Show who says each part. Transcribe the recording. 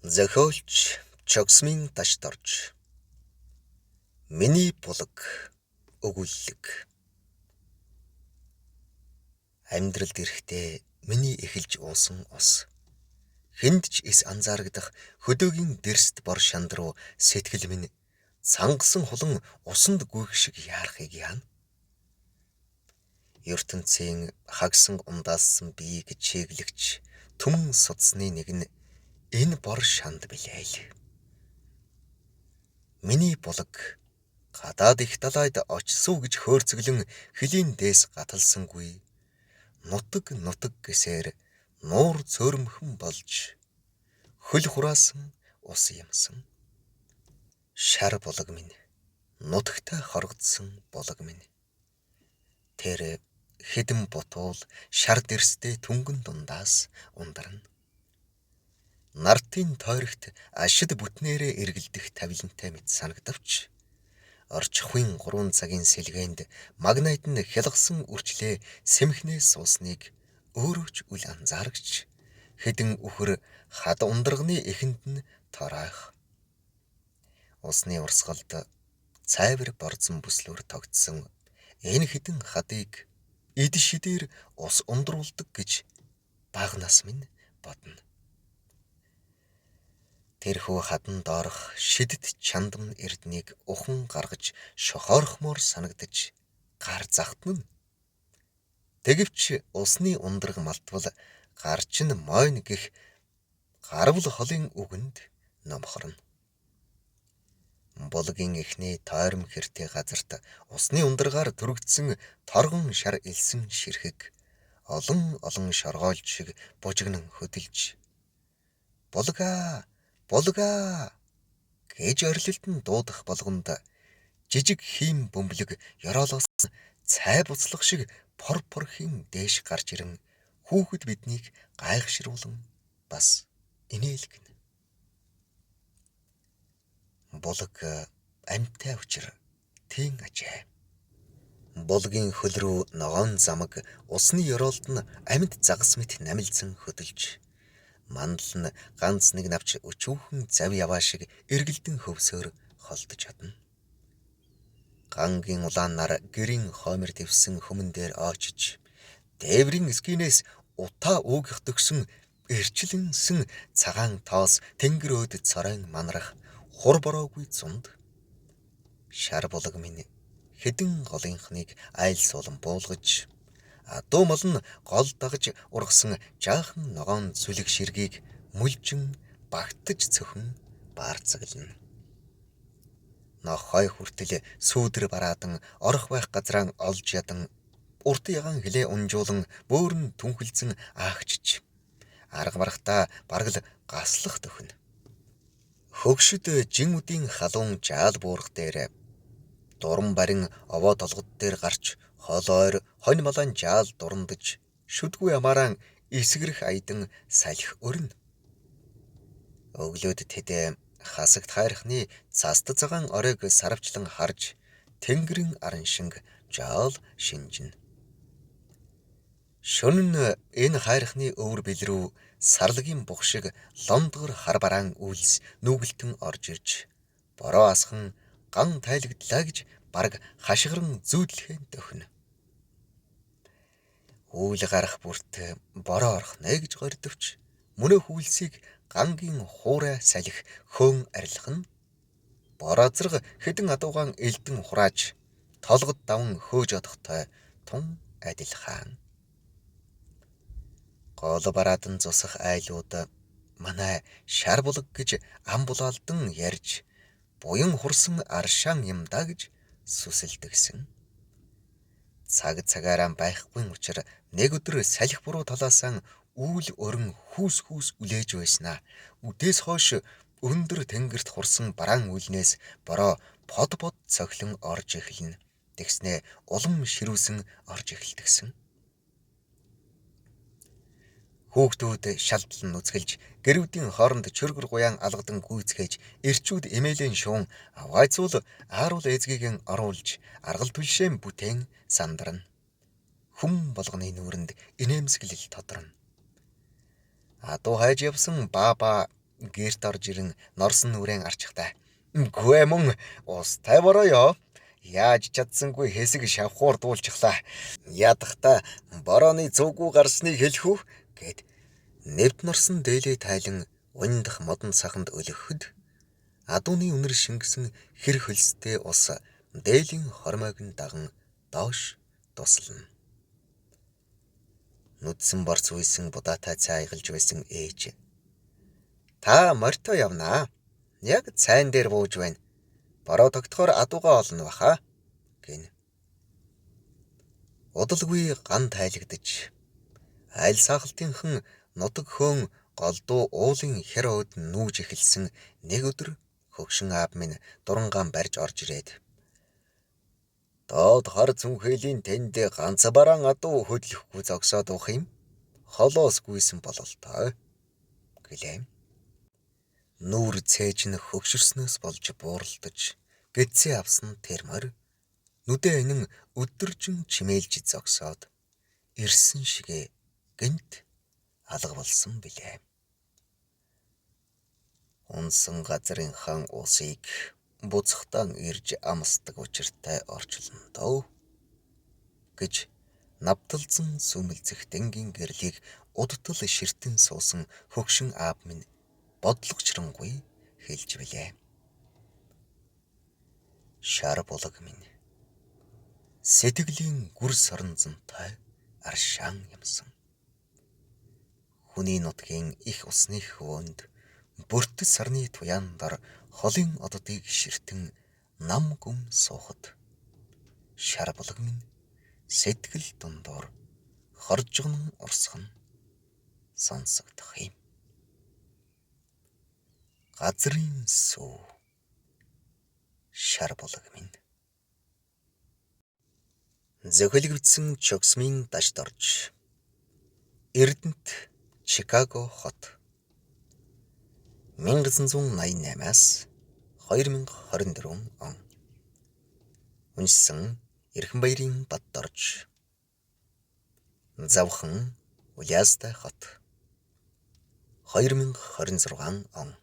Speaker 1: Зохиолч Чогсмын ташд орж миний булаг өгүүлэг амьдралд ирэхдээ миний эхэлж уусан ус хэнд ч эс анзаарагдах хөдөөгийн дэрст бор шанд руу сэтгэл минь цангасан хулан усанд гүйх шиг яарахыг яана. ертөнцийн хагсан ундаасан биеийг чиглэгч түмэн судасны нэг нь энэ бор шанд билээ л. Миний булаг гадаад их далайд очсуу гэж хөөрцөглөн хөлийн дээс гаталсангүй нутаг гэсээр нуур цөөрмхөн болж хөл хураасан ус юмсан. Шар булаг минь нутагтай хоргодсон булаг минь тэр хэдэн бутуул шар дэрстэй түнгэн дундаас ундарна. Нартын тойрогт ашид бүтнээрээ эргэлдэх тавилантай мэт санагдавч орчихвын 3 цагийн сэлгээнд магнайт нь хялгсан үрчлээ сэмхнээс суусныг өөрөө ч үл анзаарагч хэдэн үхэр хад ундрагны эхэнд нь тораах. Усны урсгалд цайвар борзон бүслүүр тогтсон энэ хэдэн хадыг эд шидээр ус ундруулдаг гэж багнаас минь бодно. Тэрхүү хадан доорох шидэд чандам эрднийг ухан гаргаж шохоорхмоор санагдаж гар захтна. Тэгвч усны ундраг малтвал гарч нь мойн гих гарвал холын үгэнд номхорно. Булгийн эхний тойром хэртэй газарт усны ундргаар түргдсэн торгон шар элсэн ширхэг олон шоргоолж шиг бужигнан хөдөлж булгаа гэж орилтон дуудах болгонд жижиг хийм бөмбөлөг ёроолоос цай буцлах шиг пор хийн дээш гарч ирэн хүүхэд биднийг гайхшруулан бас инээлгэнэ. Булаг амьтай учир тийм ажээ. Булгийн хөл рүү ногоон замаг усны ёроолд нь амьд загас мэт намилзан хөдөлж мандал нь ганц нэг навч өчүүхэн зав яваа шиг эргэлдэн хөвсөөр холдож чадна. Гангийн улаан нар гэрийн хоомер дэвсэн хүмүүн дээр очиж дээврийн эсгийнээс утаа уугих төгсөн эрчлэнсэн цагаан тоос тэнгэр өөд цорын манарах хур бороогүй зунд шар булаг минь хэдэн голынхныг айл суулан буулгаж дуу мол нь гол дагж ургасан жаахан ногоон зүлэг ширгийг мүлжин багтаж цөхөн баарцаглана. Нохой хүртэл сүүдэр бараадан орох байх газраа олж ядан урт ягаан хилээ унжуулан бөөрн түнхэлзэн аагчиж арга барахта бараг л гаслах төхнө. Хөгшөд жин үдийн халуун жаал буурах дээр дуран барин овоо толгод дээр гарч хол ойр хонь малан жаал дурандаж шүдгүй амааран эсгэрэх аядан салхи өрнө. Өглөөд тэд хасагт хайрхны цаст цагаан оройг сарвчлан харж тэнгэрийн аран шинг жаал шинжин. Шөнө нь энэ хайрхны өвөр бил рүү сарлагийн бух шиг лондгор хар бараан үйлс нүгэлтэн орж ирж бороо асхан ган тайлагдлаа гэж бараг хашгиран зүүдлэхэн төхнө. Үйл гарах бүрт бороо орох нэ гэж гордовч мөнөө хүлсийг гангийн хуурай салхи хөөн арилах нь борозрог хэдэн адуугаан элдэн хурааж толгод даван хөөж одохтой тун адил хаан. Гол бараадан зусах айлууд манай шар булаг гэж ам булаалдан ярьж буян хурсан аршаан юм да гэж сүсэлдэгсэн. Цаг цагаараа байхгүй учраас нэг өдөр салхи буруу талаасаа үүл өрн хүүс үлээж байснаа үдээс хойш өндөр тэнгэрт хурсан бараан үлнээс бороо под цохилон орж эхэлнэ. Тэгснээ улам ширүүсэн орж эхэлдэгсэн. Хүүхдүүд шалтлан нүцгэлж гэрүүдийн хооронд чөргөр гуян алгадан гүйцгээж эрчүүд эмээлэн шуун авгайцуул ааруул эзгийгэн оруулж аргал түлшээн бүтээн сандарна. Хүм болгоны нүүрэнд инээмсэглэл тодорно. Адуу хайж явсан баба гэрт орж ирэн норсон нүрэн арчихтай. Гүй мөн устай борооё. Яаж чадсангүй хэсэг шавхуур дуулчихлаа. Ядахта борооны зүггүй гарсныг хэлэх үү гэд нэвт норсон дээлээ тайлан ундах модон цаханд өлгөхөд адууны үнэр шингэсэн хэр хөлстэй ус дээлийн хормойг нь даган доош туслана. Нүдсэн борц үйсэн будаатай цай айгалж байсан ээж. Та морьтой явнаа. Яг цайн дээр бууж байна. Бороо тогтохоор адуугаа олно баха гин. Удалгүй ган тайлагдж айл сахалтынхан нутаг хөөн голдуу уулын хэр өөд нүүж эхэлсэн нэг өдөр хөгшин аав минь дурангаан барьж орж ирээд доод хар зүнхээлийн тэнд ганц бараан адуу хөдлөхгүй зогсоод уух юм. Холоос гүйсэн бололтой гэлээ. Нүүр цээж нь хөгшөрснөөс болж бууралдаж гэцээ авсан тэрмэр нүдэ анин өдөржин чимээлж зогсоод ирсэн шигэ гэнт алга болсон билээ. Унсан газрын хан усыг буцахтан ирж амсдаг учиртай орчлон дөө гэж навталзан сүмэлзэх дэнгийн гэрлийг удтал ширтэн суусан хөгшин аав минь бодлогочронгүй хэлж билээ. Шар булаг минь сэтгэлийн гүр соронзонтой аршаан юмсан. Хүний нутгийн их усны хөвөнд бүртгэс сарны туяан дор холын оддыг ширтэн нам гүм суухад шар булаг минь сэтгэл дундуур хоржгон урсган сонсогдох юм. Газрын сүү шар булаг минь. Зөхөлгөвдсөн чогсмын дашд орж Эрдэнэт Чикаго хот 1988-аас 2024 он. Уншсан Эрхэнбаярын Баддорж. Завхан Уляастай хот 2026 он.